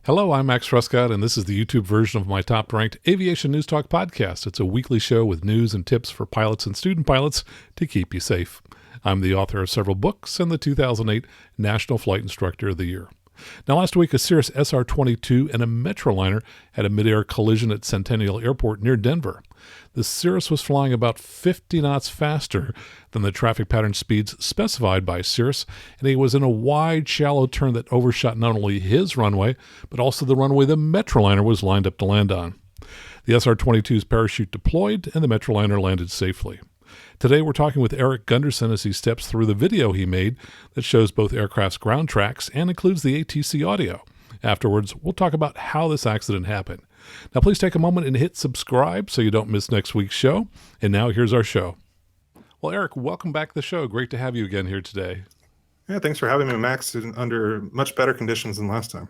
Hello, I'm Max Truscott, and this is the YouTube version of my top-ranked Aviation News Talk podcast. It's a weekly show with news and tips for pilots and student pilots to keep you safe. I'm the author of several books and the 2008 National Flight Instructor of the Year. Now, last week, a Cirrus SR22 and a Metroliner had a midair collision at Centennial Airport near Denver. The Cirrus was flying about 50 knots faster than the traffic pattern speeds specified by Cirrus, and he was in a wide, shallow turn that overshot not only his runway, but also the runway the Metroliner was lined up to land on. The SR-22's parachute deployed, and the Metroliner landed safely. Today, we're talking with Erik Gundersen as he steps through the video he made that shows both aircraft's ground tracks and includes the ATC audio. Afterwards, we'll talk about how this accident happened. Now, please take a moment and hit subscribe so you don't miss next week's show. And now, here's our show. Well, Erik, welcome back to the show. Great to have you again here today. Yeah, thanks for having me, Max, under much better conditions than last time.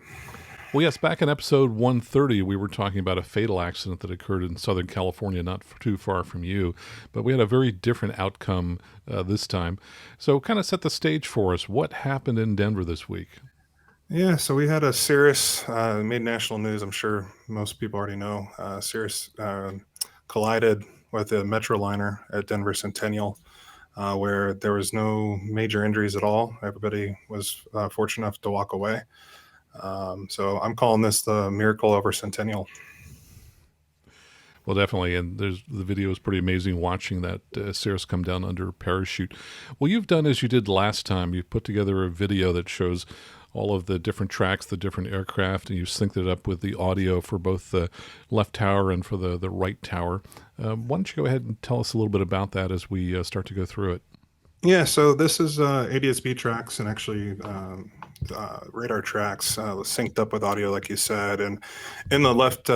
Well, yes, back in episode 130, we were talking about a fatal accident that occurred in Southern California, not too far from you, but we had a very different outcome this time. So kind of set the stage for us. What happened in Denver this week? Yeah, so we had a Cirrus, made national news. I'm sure most people already know. Cirrus collided with a Metroliner at Denver Centennial, where there was no major injuries at all. Everybody was fortunate enough to walk away. So I'm calling this the miracle over Centennial. Well, definitely, and the video is pretty amazing watching that Cirrus come down under parachute. Well, you've done as you did last time. You've put together a video that shows all of the different tracks, the different aircraft, and you've synced it up with the audio for both the left tower and for the right tower. Why don't you go ahead and tell us a little bit about that as we start to go through it? Yeah, so this is ADS-B tracks and actually radar tracks synced up with audio, like you said, and in the left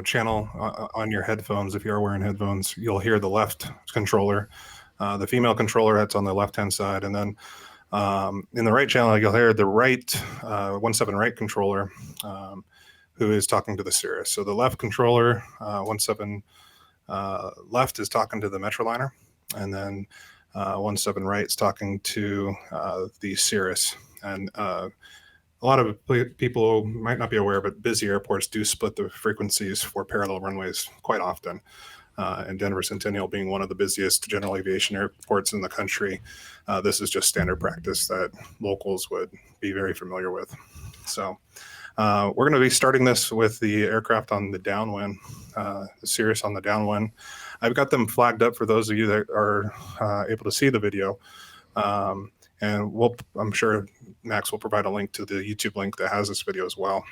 channel on your headphones, if you are wearing headphones, you'll hear the left controller, the female controller that's on the left-hand side, and then in the right channel, you'll hear the right 17 right controller who is talking to the Cirrus. So the left controller, 17 left, is talking to the Metroliner, and then 17 right is talking to the Cirrus. And a lot of people might not be aware, but busy airports do split the frequencies for parallel runways quite often. And Denver Centennial being one of the busiest general aviation airports in the country, this is just standard practice that locals would be very familiar with. So we're going to be starting this with the aircraft on the downwind, the Cirrus on the downwind. I've got them flagged up for those of you that are able to see the video. And I'm sure Max will provide a link to the YouTube link that has this video as well.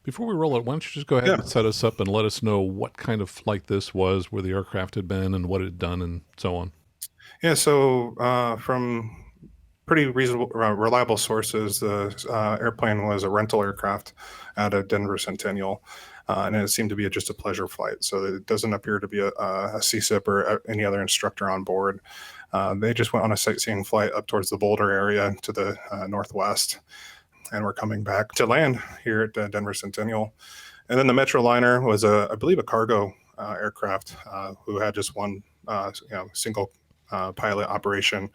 Before we roll it, why don't you just go ahead and set us up and let us know what kind of flight this was, where the aircraft had been, and what it had done, and so on. Yeah, so from pretty reasonable, reliable sources, the airplane was a rental aircraft out of Denver Centennial, and it seemed to be just a pleasure flight. So it doesn't appear to be a CSIP or any other instructor on board. They just went on a sightseeing flight up towards the Boulder area to the northwest, and we're coming back to land here at Denver Centennial. And then the Metroliner was, I believe, a cargo aircraft who had just one single pilot operation,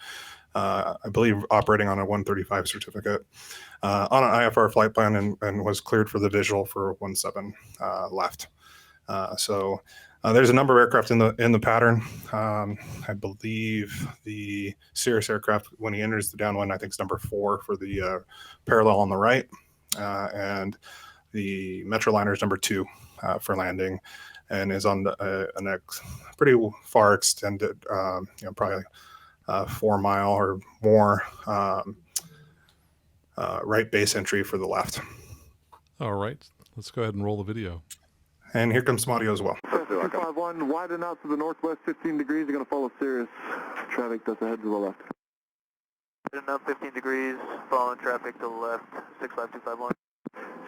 I believe operating on a 135 certificate on an IFR flight plan, and was cleared for the visual for 17 left. So there's a number of aircraft in the pattern. I believe the Cirrus aircraft, when he enters the downwind, I think is number 4 for the parallel on the right, and the Metroliner is number 2 for landing, and is on a pretty far extended, probably 4 mile or more right base entry for the left. All right, let's go ahead and roll the video. And here comes some audio as well. 251, widen out to the northwest 15 degrees. You're going to follow Cirrus. Traffic does ahead to the left. Widen out 15 degrees, following traffic to the left, 65251.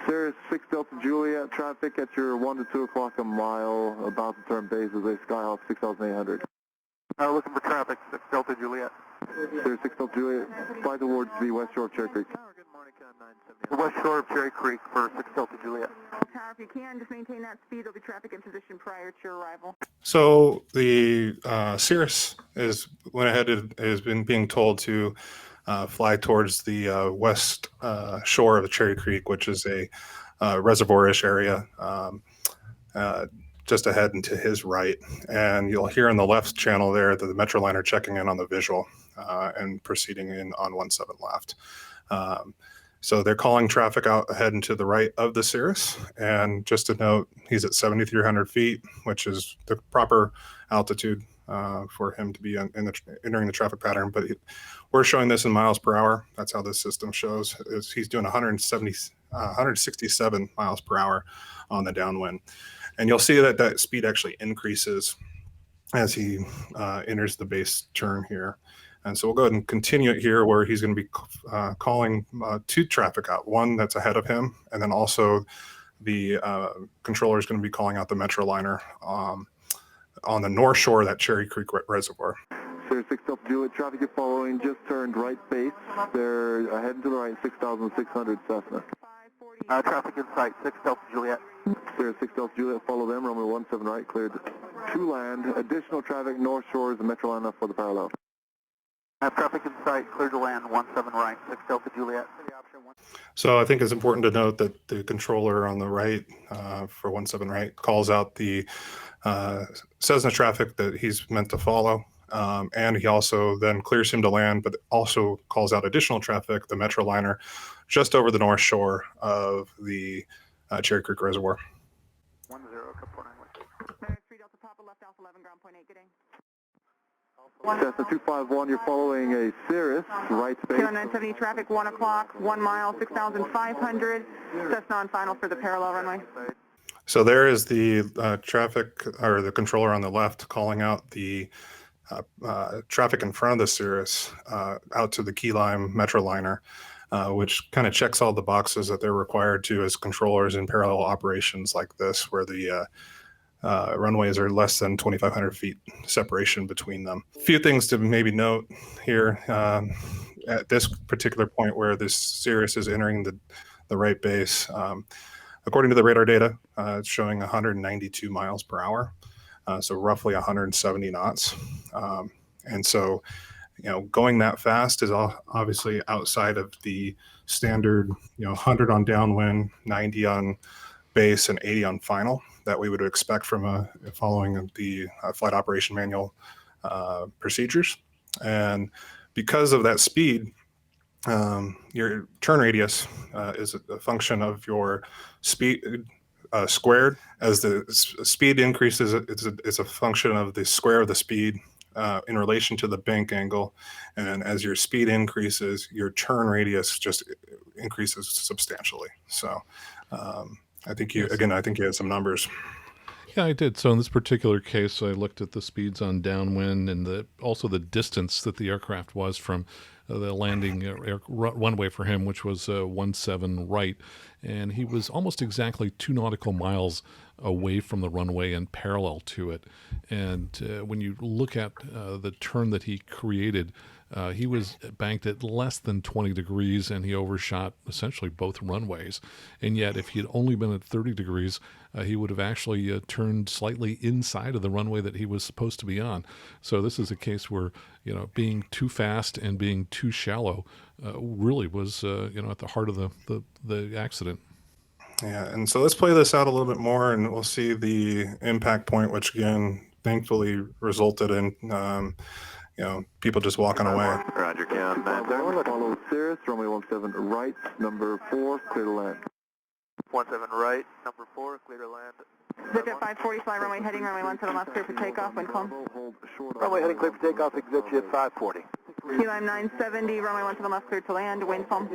Cirrus 6 Delta Juliet, traffic at your 1 to 2 o'clock a mile, about to turn base as a Skyhawk 6800. Looking for traffic, 6 Delta Juliet. Cirrus 6 Delta Juliet, fly towards the west shore of Cherry Creek. Good morning, 970. West shore of Cherry Creek for 6 Delta Juliet. Tower, if you can, just maintain that speed. There'll be traffic in position prior to your arrival. So the Cirrus went ahead and has been being told to fly towards the west shore of the Cherry Creek, which is a reservoir-ish area just ahead and to his right. And you'll hear in the left channel there that the Metroliner checking in on the visual and proceeding in on 17 left. So they're calling traffic out ahead and to the right of the Cirrus. And just to note, he's at 7,300 feet, which is the proper altitude for him to be entering the traffic pattern. But we're showing this in miles per hour. That's how this system shows. He's doing 167 miles per hour on the downwind. And you'll see that that speed actually increases as he enters the base turn here. And so we'll go ahead and continue it here where he's going to be calling two traffic out, one that's ahead of him, and then also the controller is going to be calling out the Metroliner on the north shore of that Cherry Creek Reservoir. Cirrus 6 Delta Juliet, traffic you're following just turned right base. They're heading to the right, 6,600 Cessna. Traffic in sight, 6 Delta Juliet. Cirrus 6 Delta Juliet, follow them, runway 17 right, cleared to land. Additional traffic north shore is the Metroliner for the parallel. Traffic in sight, clear to land, 17 right, 6 Delta Juliet. So I think it's important to note that the controller on the right for 17 right calls out the Cessna traffic that he's meant to follow. And he also then clears him to land, but also calls out additional traffic, the Metroliner, just over the north shore of the Cherry Creek Reservoir. 10, Cup 3 Delta Papa, left Alpha 11, ground point 8, good day. Cessna 251, you're following a Cirrus, right space. Kilo 970, traffic 1 o'clock, 1 mile, 6,500. Cessna on final for the parallel runway. So there is the traffic, or the controller on the left calling out the traffic in front of the Cirrus out to the key line Metroliner, which kind of checks all the boxes that they're required to as controllers in parallel operations like this, where the runways are less than 2,500 feet separation between them. A few things to maybe note here at this particular point where this Cirrus is entering the right base. According to the radar data, it's showing 192 miles per hour, so roughly 170 knots. And so, going that fast is obviously outside of the standard, 100 on downwind, 90 on base, and 80 on final that we would expect from following the flight operation manual procedures. And because of that speed, your turn radius is a function of your speed squared. As the speed increases, it's a function of the square of the speed in relation to the bank angle. And as your speed increases, your turn radius just increases substantially. So I think you had some numbers. Yeah, I did. So in this particular case, I looked at the speeds on downwind and also the distance that the aircraft was from the landing runway for him, which was 17 right. And he was almost exactly 2 nautical miles away from the runway and parallel to it. And when you look at the turn that he created, he was banked at less than 20 degrees, and he overshot essentially both runways. And yet, if he had only been at 30 degrees, he would have actually turned slightly inside of the runway that he was supposed to be on. So this is a case where, being too fast and being too shallow really was, at the heart of the accident. Yeah, and so let's play this out a little bit more, and we'll see the impact point, which again, thankfully resulted in people just walking away. Roger, Cam. Follow Cirrus, runway 17 right, number 4, clear to land. 17 right, number 4, clear to land. Zip at 540, fly runway heading, runway 17 left, clear for takeoff, wind calm. Runway heading clear for takeoff, exit you at 540. Kilo 970, runway 17 left, clear to land, wind calm.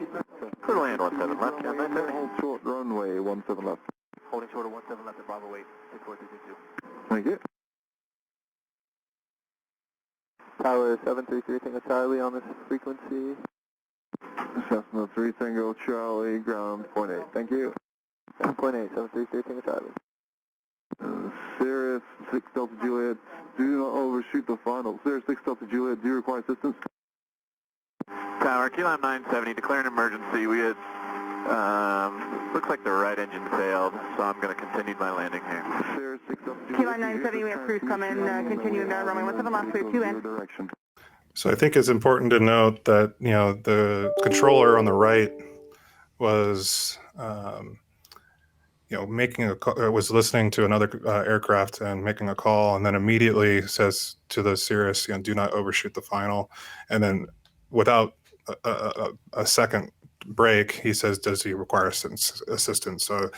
Clear to land, 17 left, Cam 970. Hold short, runway 17 left. Holding short of 17 left at Bravo 8, 64322. Thank you. Tower 733 Tango Charlie on this frequency. Cessna 3 Tango Charlie, ground point 8. Thank you. Point 8, 733 Tango Charlie. Cirrus 6 Delta Juliet, do not overshoot the final. Cirrus 6 Delta Juliet, do you require assistance? Tower, Kilo 970, declaring emergency. We had, looks like the right engine failed, so I'm going to continue my landing here. Cirrus 6 Delta Juliet. Kilo 970, we have crews coming, continuing down, runway 17 left, clear to end. So I think it's important to note that, the controller on the right was, making a call, was listening to another aircraft and making a call, and then immediately says to the Cirrus, do not overshoot the final. And then without a second break, he says, does he require assistance? So,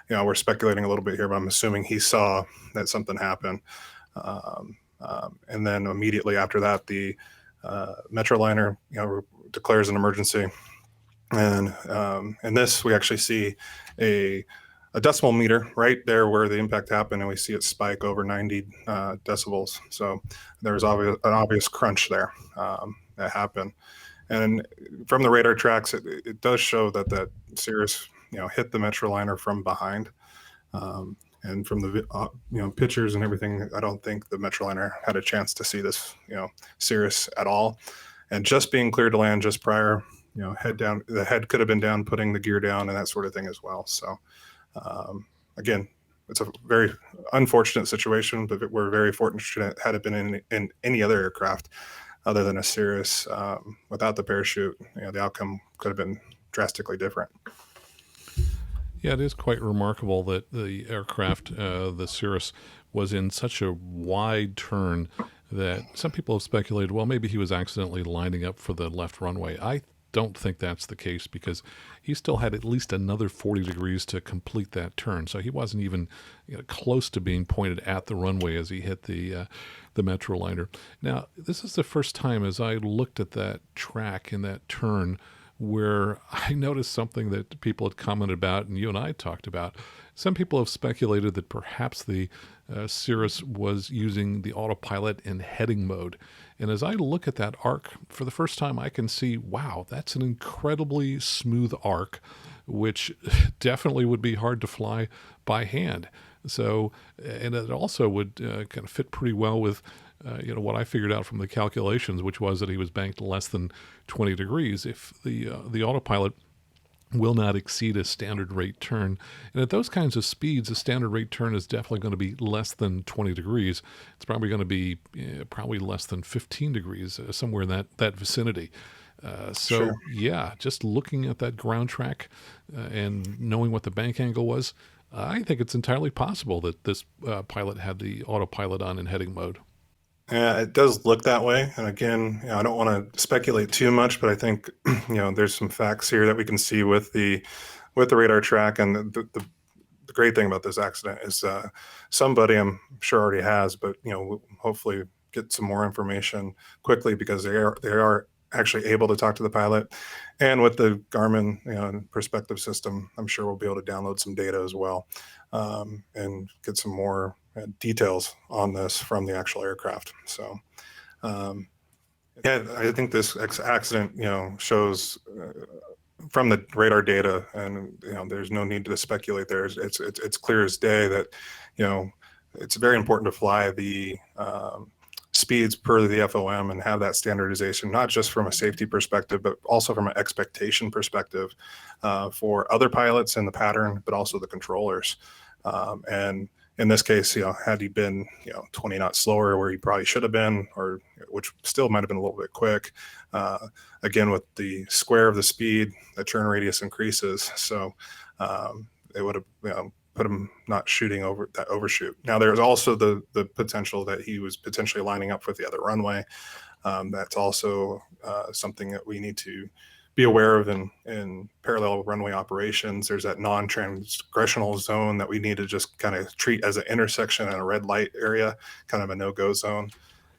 we're speculating a little bit here, but I'm assuming he saw that something happened. And then immediately after that, the Metroliner, declares an emergency. And in this, we actually see a decimal meter right there where the impact happened, and we see it spike over 90 decibels. So there's an obvious crunch there that happened. And from the radar tracks, it does show that Cirrus, hit the Metroliner from behind. And from the pictures and everything, I don't think the Metroliner had a chance to see this, Cirrus at all. And just being cleared to land just prior, head down, the head could have been down, putting the gear down and that sort of thing as well. So again, it's a very unfortunate situation, but we're very fortunate had it been in any other aircraft other than a Cirrus without the parachute, the outcome could have been drastically different. Yeah, it is quite remarkable that the aircraft, the Cirrus, was in such a wide turn that some people have speculated, well, maybe he was accidentally lining up for the left runway. I don't think that's the case, because he still had at least another 40 degrees to complete that turn. So he wasn't even close to being pointed at the runway as he hit the Metroliner. Now, this is the first time as I looked at that track in that turn where I noticed something that people had commented about, and you and I talked about. Some people have speculated that perhaps the Cirrus was using the autopilot in heading mode. And as I look at that arc, for the first time, I can see, wow, that's an incredibly smooth arc, which definitely would be hard to fly by hand. So, and it also would kind of fit pretty well with what I figured out from the calculations, which was that he was banked less than 20 degrees. If the autopilot will not exceed a standard rate turn, and at those kinds of speeds, a standard rate turn is definitely going to be less than 20 degrees. It's probably going to be probably less than 15 degrees, somewhere in that vicinity. Sure. Yeah, just looking at that ground track and knowing what the bank angle was, I think it's entirely possible that this pilot had the autopilot on in heading mode. Yeah, it does look that way. And again, I don't want to speculate too much, but I think there's some facts here that we can see with the radar track. And the great thing about this accident is somebody, I'm sure already has, but we'll hopefully get some more information quickly, because they are actually able to talk to the pilot. And with the Garmin perspective system, I'm sure we'll be able to download some data as well and get some more details on this from the actual aircraft. So yeah, I think this accident shows from the radar data, and there's no need to speculate there. It's clear as day that it's very important to fly the speeds per the FOM and have that standardization, not just from a safety perspective, but also from an expectation perspective for other pilots in the pattern, but also the controllers. And in this case, had he been 20 knots slower where he probably should have been, or which still might have been a little bit quick, again, with the square of the speed, the turn radius increases. So it would have put him not shooting over that overshoot. Now, there's also the potential that he was potentially lining up for the other runway. That's also something that we need to be aware of in parallel runway operations. There's that non-transgressional zone that we need to just kind of treat as an intersection and a red light area, kind of a no-go zone.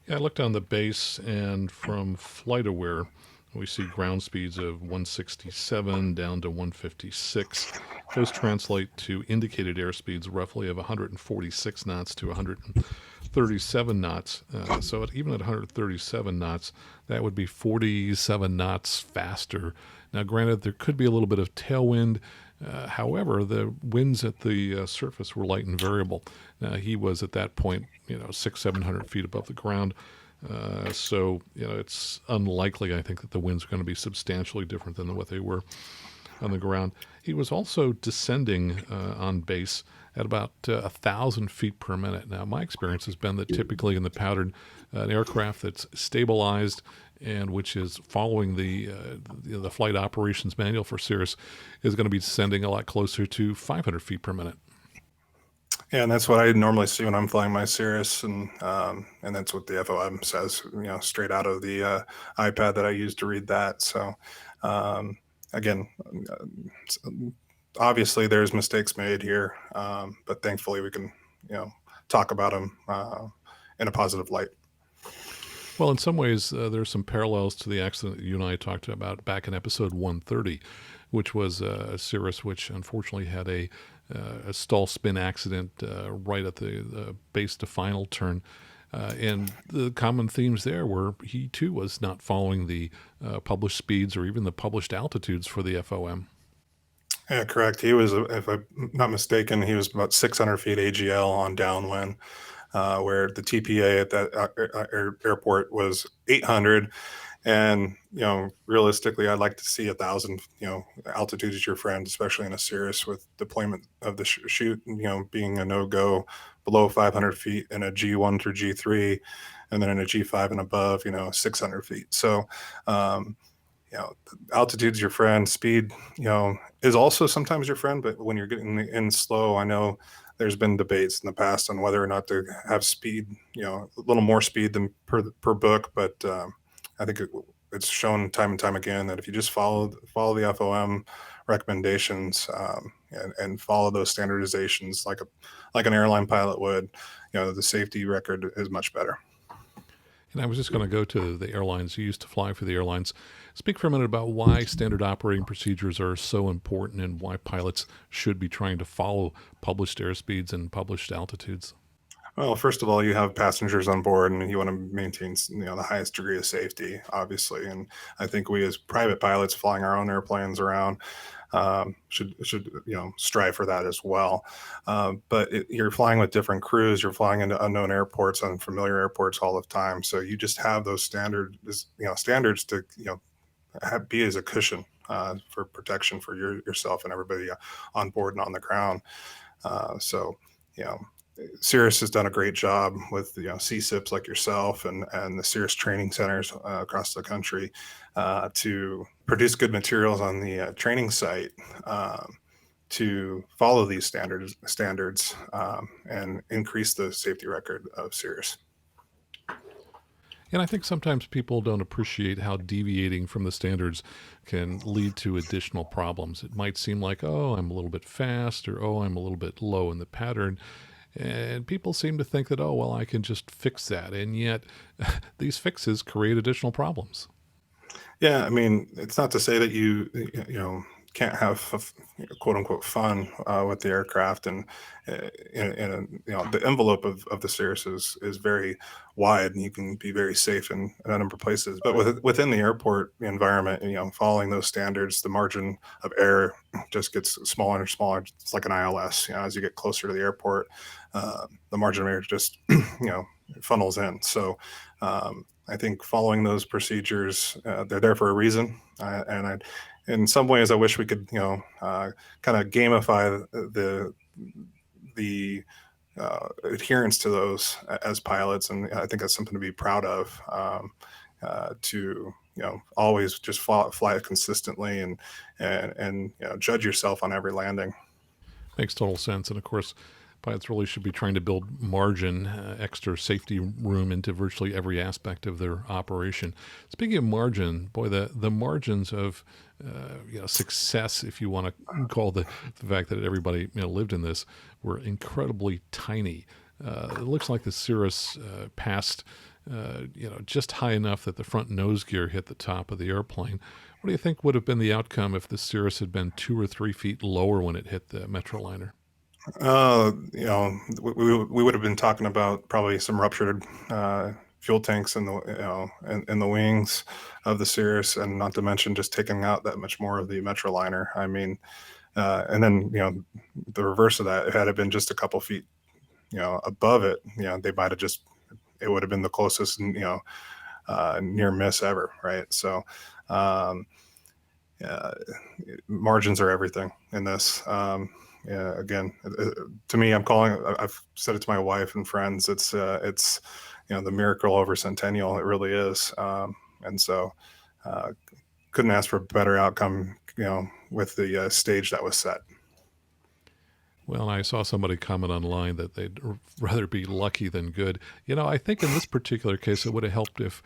Yeah, I looked on the base, and from FlightAware, we see ground speeds of 167 down to 156. Those translate to indicated airspeeds roughly of 146 knots to 137 knots. So even at 137 knots, that would be 47 knots faster. Now, granted, there could be a little bit of tailwind. However, the winds at the surface were light and variable. Now, he was at that point, 600-700 feet above the ground. So it's unlikely, I think, that the winds are going to be substantially different than what they were on the ground. He was also descending on base at about 1,000 feet per minute. Now, my experience has been that typically in the pattern, an aircraft that's stabilized and which is following the flight operations manual for Cirrus, is going to be descending a lot closer to 500 feet per minute. Yeah, and that's what I normally see when I'm flying my Cirrus, and that's what the FOM says, straight out of the iPad that I use to read that. So, again, obviously there's mistakes made here, but thankfully we can, talk about them in a positive light. Well, in some ways, there's some parallels to the accident that you and I talked about back in episode 130, which was a Cirrus which unfortunately had a stall spin accident right at the base to final turn. And the common themes there were he, too, was not following the published speeds or even the published altitudes for the FOM. Yeah, correct. He was, if I'm not mistaken, he was about 600 feet AGL on downwind, where the TPA at that airport was 800. And, realistically, I'd like to see 1,000, altitude is your friend, especially in a Cirrus with deployment of the chute, being a no-go below 500 feet in a G1 through G3, and then in a G5 and above, 600 feet. So, altitude's your friend. Speed, is also sometimes your friend, but when you're getting in slow, I know there's been debates in the past on whether or not to have speed, a little more speed than per book, but I think it's shown time and time again that if you just follow the FOM recommendations and follow those standardizations like an airline pilot would, the safety record is much better. And I was just going to go to the airlines. You used to fly for the airlines. Speak for a minute about why standard operating procedures are so important and why pilots should be trying to follow published airspeeds and published altitudes. Well, first of all, you have passengers on board, and you want to maintain, the highest degree of safety, obviously. And I think we, as private pilots flying our own airplanes around, should strive for that as well. But you're flying with different crews. You're flying into unknown airports, unfamiliar airports all the time. So you just have those standards to be as a cushion for protection for yourself and everybody on board and on the ground. So Cirrus has done a great job with CSIPs like yourself and the Cirrus training centers across the country to produce good materials on the training site to follow these standards and increase the safety record of Cirrus. And I think sometimes people don't appreciate how deviating from the standards can lead to additional problems. It might seem like, oh, I'm a little bit fast, or oh, I'm a little bit low in the pattern. And people seem to think that, oh, well, I can just fix that. And yet these fixes create additional problems. Yeah, I mean, it's not to say that you can't have quote unquote fun with the aircraft, and the envelope of the Cirrus is very wide, and you can be very safe in a number of places. But within the airport environment, following those standards, the margin of error just gets smaller and smaller. It's like an ILS. As you get closer to the airport, the margin of error just funnels in. So I think following those procedures, they're there for a reason, and in some ways, I wish we could, kind of gamify the adherence to those as pilots, and I think that's something to be proud of. To always just fly consistently and judge yourself on every landing. Makes total sense, and of course, pilots really should be trying to build margin, extra safety room into virtually every aspect of their operation. Speaking of margin, boy, the margins of success, if you want to call the fact that everybody lived in this, were incredibly tiny. It looks like the Cirrus passed just high enough that the front nose gear hit the top of the airplane. What do you think would have been the outcome if the Cirrus had been 2 or 3 feet lower when it hit the Metroliner? We would have been talking about probably some ruptured fuel tanks in the wings of the Cirrus, and not to mention just taking out that much more of the Metroliner. I mean, and then the reverse of that, had it been just a couple feet above it, they might have it would have been the closest near miss ever, right? So margins are everything in this. Again, to me, I've said it to my wife and friends, it's the miracle over Centennial. It really is. And so couldn't ask for a better outcome, with the stage that was set. Well, I saw somebody comment online that they'd rather be lucky than good. I think in this particular case, it would have helped if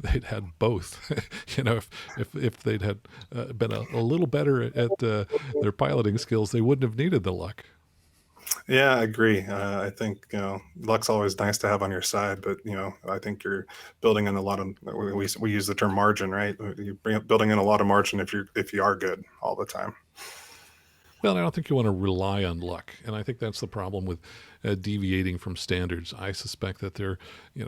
they'd had both. If they'd had been a little better at their piloting skills, they wouldn't have needed the luck. Yeah, I agree. I think, luck's always nice to have on your side, but, I think you're building in a lot of, we use the term margin, right? You're building in a lot of margin if you are good all the time. Well, I don't think you want to rely on luck, and I think that's the problem with deviating from standards. I suspect that there,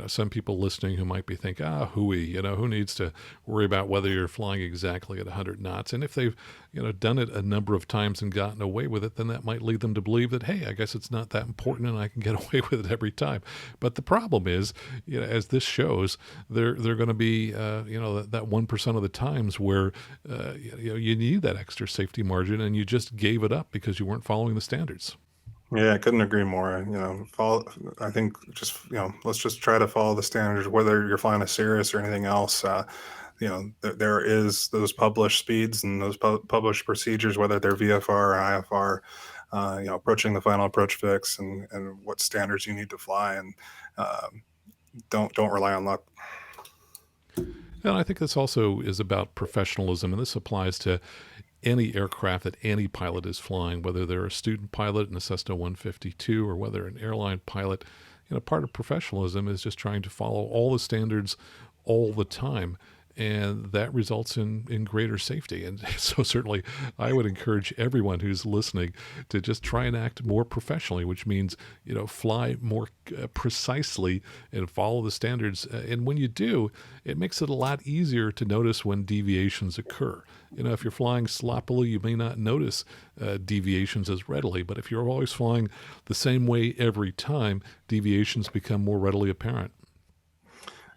some people listening who might be thinking, hooey, who needs to worry about whether you're flying exactly at 100 knots? And if they've, done it a number of times and gotten away with it, then that might lead them to believe that, hey, I guess it's not that important and I can get away with it every time. But the problem is, as this shows, they're going to be, that 1% of the times where, you need that extra safety margin and you just gave it up because you weren't following the standards. Yeah, I couldn't agree more. I think just, let's just try to follow the standards, whether you're flying a Cirrus or anything else. There is those published speeds and those published procedures, whether they're VFR or IFR, approaching the final approach fix and what standards you need to fly, and don't rely on luck. And I think this also is about professionalism, and this applies to any aircraft that any pilot is flying, whether they're a student pilot in a Cessna 152 or whether an airline pilot. Part of professionalism is just trying to follow all the standards all the time, and that results in greater safety. And so certainly I would encourage everyone who's listening to just try and act more professionally, which means, fly more precisely and follow the standards. And when you do, it makes it a lot easier to notice when deviations occur. If you're flying sloppily, you may not notice deviations as readily, but if you're always flying the same way every time, deviations become more readily apparent.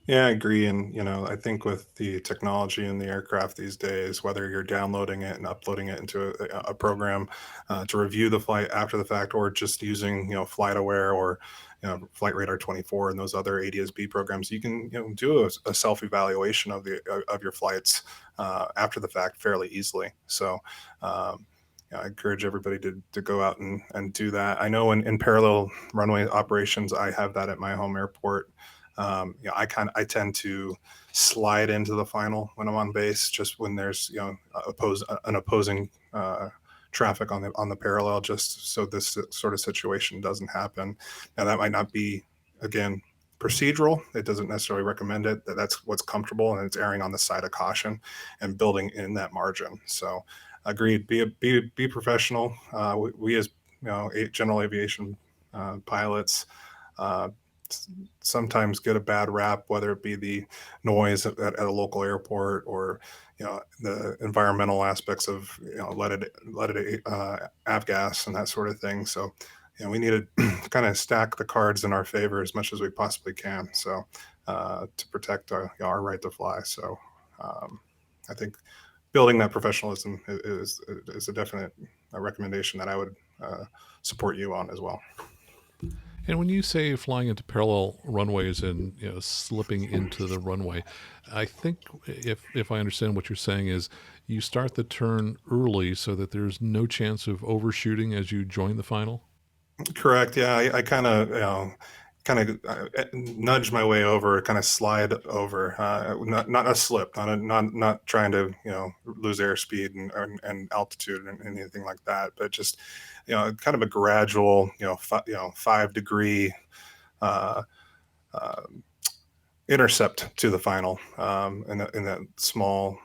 Yeah, I agree. And, I think with the technology in the aircraft these days, whether you're downloading it and uploading it into a program to review the flight after the fact, or just using, FlightAware or, Flight Radar 24 and those other ADS-B programs, you can, do a self-evaluation of your flights after the fact fairly easily. So, I encourage everybody to go out and do that. I know in parallel runway operations, I have that at my home airport. I tend to slide into the final when I'm on base, just when there's an opposing traffic on the parallel, just so this sort of situation doesn't happen. Now that might not be, again, procedural. It doesn't necessarily recommend it. That's what's comfortable, and it's erring on the side of caution and building in that margin. So agreed. Be professional. We as general aviation pilots sometimes get a bad rap, whether it be the noise at a local airport or the environmental aspects of leaded avgas and that sort of thing. So we need to kind of stack the cards in our favor as much as we possibly can, so to protect our right to fly. So I think building that professionalism is a definite recommendation that I would support you on as well. And when you say flying into parallel runways and slipping into the runway, I think if I understand what you're saying is you start the turn early so that there's no chance of overshooting as you join the final. Correct. Yeah, I kind of nudge my way over, kind of slide over, not a slip, not trying to lose airspeed and altitude and anything like that, but just kind of a gradual 5-degree intercept to the final in that small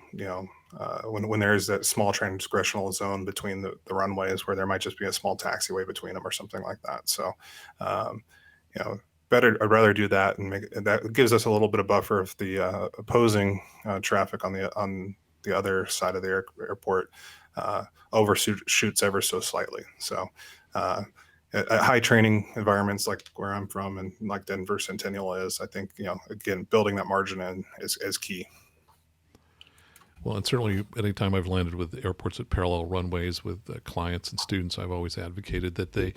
when there's that small transgressional zone between the runways where there might just be a small taxiway between them or something like that. So I'd rather do that, and that gives us a little bit of buffer if the opposing traffic on the other side of the airport overshoots ever so slightly. So at high training environments like where I'm from and like Denver Centennial is, I think again, building that margin in is key. Well, and certainly anytime I've landed with airports at parallel runways with clients and students, I've always advocated that they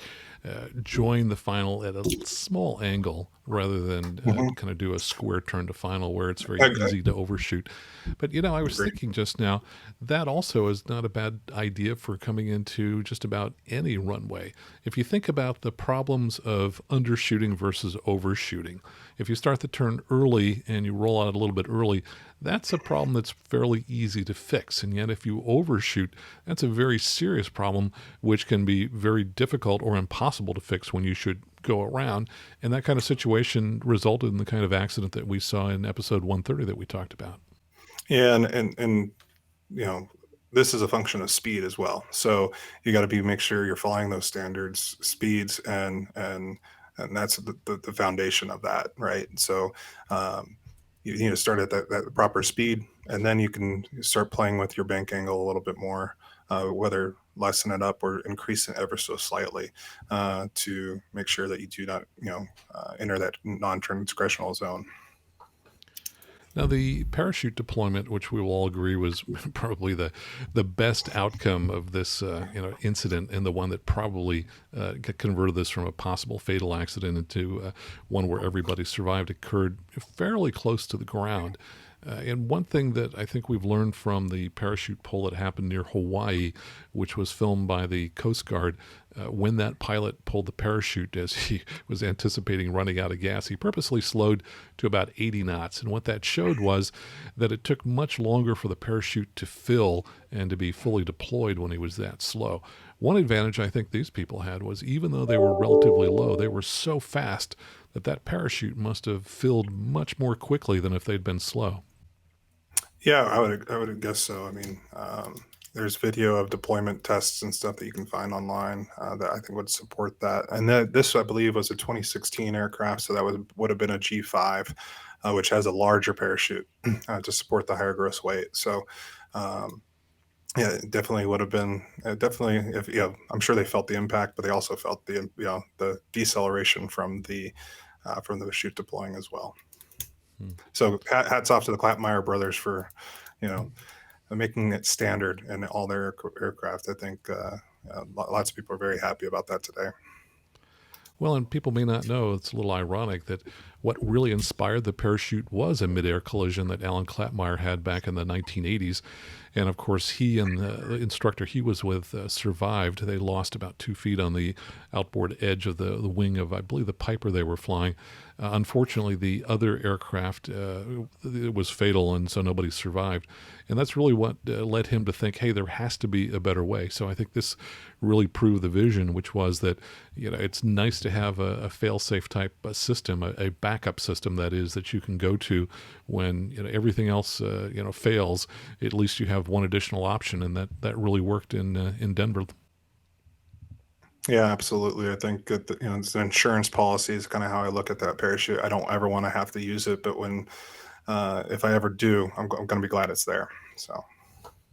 join the final at a small angle rather than kind of do a square turn to final where it's very easy to overshoot. But, I was thinking just now, that also is not a bad idea for coming into just about any runway. If you think about the problems of undershooting versus overshooting, if you start the turn early and you roll out a little bit early, that's a problem that's fairly easy to fix. And yet if you overshoot, that's a very serious problem, which can be very difficult or impossible to fix when you should go around. And that kind of situation resulted in the kind of accident that we saw in episode 130 that we talked about. Yeah, and this is a function of speed as well. So you got to make sure you're following those standards, speeds, and that's the foundation of that, right? So you need to start at that proper speed, and then you can start playing with your bank angle a little bit more, whether lessen it up or increase it ever so slightly to make sure that you do not, enter that non-transgressional zone. Now, the parachute deployment, which we will all agree was probably the best outcome of this incident, and the one that probably converted this from a possible fatal accident into one where everybody survived, occurred fairly close to the ground. And one thing that I think we've learned from the parachute pull that happened near Hawaii, which was filmed by the Coast Guard, when that pilot pulled the parachute as he was anticipating running out of gas, he purposely slowed to about 80 knots. And what that showed was that it took much longer for the parachute to fill and to be fully deployed when he was that slow. One advantage I think these people had was, even though they were relatively low, they were so fast that parachute must have filled much more quickly than if they'd been slow. Yeah, I would guess so. I mean, there's video of deployment tests and stuff that you can find online that I think would support that. And this, I believe, was a 2016 aircraft, so that would have been a G5, which has a larger parachute to support the higher gross weight. So, yeah, it definitely would have been if I'm sure they felt the impact, but they also felt the deceleration from the chute deploying as well. So hats off to the Clapmeyer brothers for, making it standard in all their aircraft. I think lots of people are very happy about that today. Well, and people may not know, it's a little ironic that what really inspired the parachute was a midair collision that Alan Clapmeyer had back in the 1980s. And of course, he and the instructor he was with survived. They lost about 2 feet on the outboard edge of the wing of, I believe, the Piper they were flying. Unfortunately, the other aircraft, it was fatal, and so nobody survived. And that's really what led him to think, hey, there has to be a better way. So I think this really proved the vision, which was that, it's nice to have a fail-safe type system, a backup system, that is, that you can go to when everything else fails. At least you have one additional option, and that really worked in Denver. Yeah, absolutely. I think that it's an insurance policy is kind of how I look at that parachute. I don't ever want to have to use it, but if I ever do, I'm going to be glad it's there. So.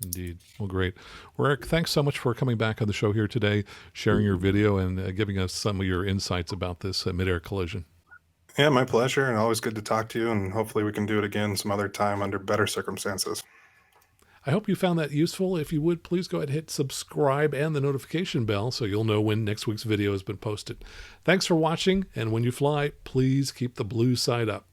Indeed. Well, great. Well, Erik, thanks so much for coming back on the show here today, sharing your video and giving us some of your insights about this midair collision. Yeah, my pleasure, and always good to talk to you, and hopefully we can do it again some other time under better circumstances. I hope you found that useful. If you would, please go ahead and hit subscribe and the notification bell so you'll know when next week's video has been posted. Thanks for watching, and when you fly, please keep the blue side up.